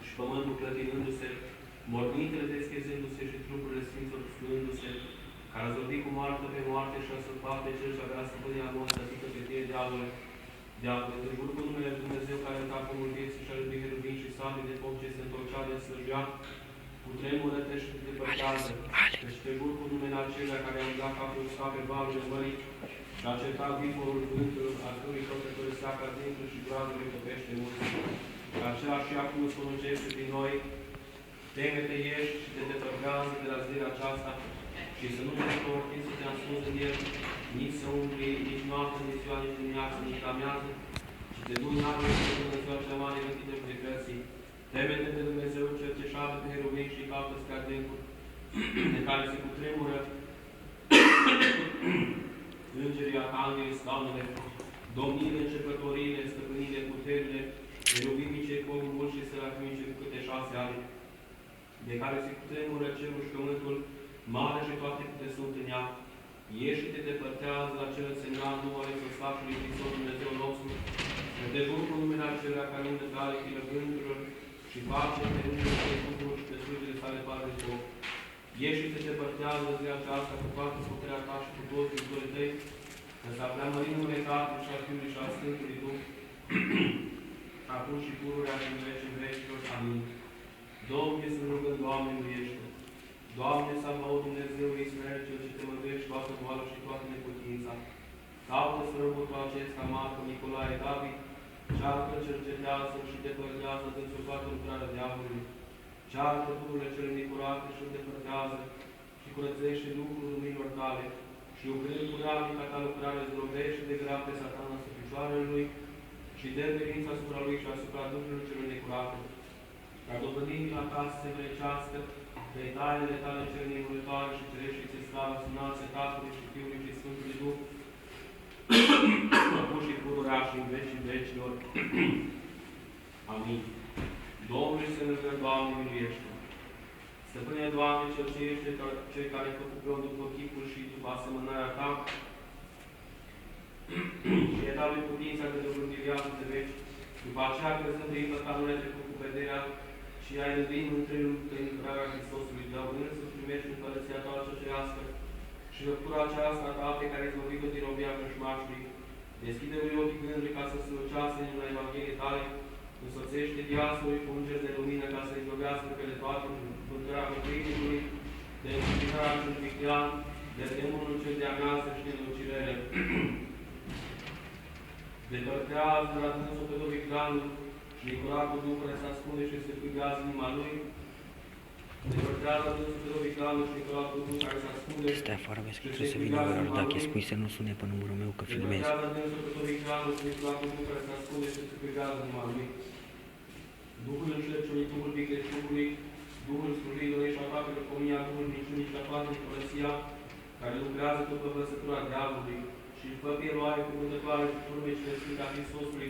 și pământul clătinându-se, mormintele deschizându-se și trupurile sfinților sfântându-se, care a zorbit cu moarte pe moarte și a săpat pe cel și avea stăpânia monstătică pe tine diavolul, diavolul, te jur cu numele Lui Dumnezeu care în capul vieții și al lui Heruvin și sabie de foc ce se întorcea de slăjea, cu tremură-te și te depărtează. Deci te jur cu numele acelea care a dat capul uscat pe valurile mării și a certat viforul vântului, a cărui căpători seacă adâncul și groazele topește mulți. Și acela și acum spănucește prin noi, teme-te, ieși și te depărtează de la zilea aceasta și să nu te întorci să te ascunzi în el, nici să umbli, nici noapte, nici ziua, nici dimineață, nici amiază, și te du în arme și te până ziua cea mare vătite cu decrății. Teme-te de Dumnezeu cel ce șadă pe heruvin și caută spre adâncul, de care se cutremură îngerii, arhanghelii, scaunele, domniile, începătoriile, stăpânile, puterile, heruvimii cei cu ochi mulți și serafimii cei cu câte 6 ani, de care se cutremură cerul și pământul, mare și toate câte sunt în ea. Ieși și te depărtează la cel însemnat numele Sfântului Hristos Dumnezeu nostru, că te jur cu numele acelea care nu tale chilă gândurilor și face pe rândul de Duhul și pe slujile sale pare de foc. Ieși și te depărtează de ziua aceasta cu toată puterea ta și cu toți iubitorii tăi, că s-a preamărit numele Tatălui și al Fiului și al Sfântului Duh, acum și pururea și în vecilor. Amin. Domnul să rugăm, Doamne, miluiește! Doamne, să aplaud Dumnezeu Israel, cel ce te mântuiești toată boală și toată neputința. Caută sfărăbutul acesta, Marco, Nicolae, David, cearcă, cercetează și depărtează dânsul toată lucrarea diavolului. Cearcă dururile cele necurate și îl depărtează și curățește lucrul luminilor tale și lucrând cu rabnica ta lucrare zdrobește de grea pe satana sub picioarele lui și dă verința asupra lui și asupra dururilor cele necurate. Ca dobândind la ta să se vrecească pe tainele tale cele nemuritoare și cerești și ți slavă sunație Tatălui și Fiului și Sfântului Duh, acum și pururea și în vecii vecilor. Amin. Domnul să ne rugăm, Doamne, miluiește! Stăpâne, Doamne, cel ce ești cei care ai făcut pe om după chipul și după asemănarea ta, și e dat lui putința de dobândi viață de veci, după aceea crezând de inima ta nu le-ai trecut cu vederea și ai răduit întrelul pe intrarea Hristosului tău, însă să primești împărăția ta cerească și făptura aceasta ta pe care ai zăvit-o din robia vrăjmașului. Deschide-lui ochii gândului ca să slucească în la Evangheliei tale, însoțește diavolului cu îngeri de lumină ca să-i lovească pe de toate mântuirea mântuitorului, de înfrânarea cel viclean, de demonul cel de amează și de lucirele. Depărtează de la dânsul pe tot vicleanul și Nicolae Duh care se ascunde și se cuibează în inima lui. Depărtează dânsul pe tot vicleanul și Nicolae Duh care se ascunde și stai afară, vezi că trebuie să vină ora, dacă spui să nu sune pe numărul meu că filmez. Depărtează dânsul pe tot vicleanul și Nicolae Duh care se ascunde și se cuibează în inima lui. Duhul înșelăciunii, Duhul vicleșugului, Duhul slujirilor și a toată răcomia, Duhul minciunii și a toată necurăția, care lucrează după văsătura diavolului și după pieroare cuvântătoare și turme și Sfânta Hristosului,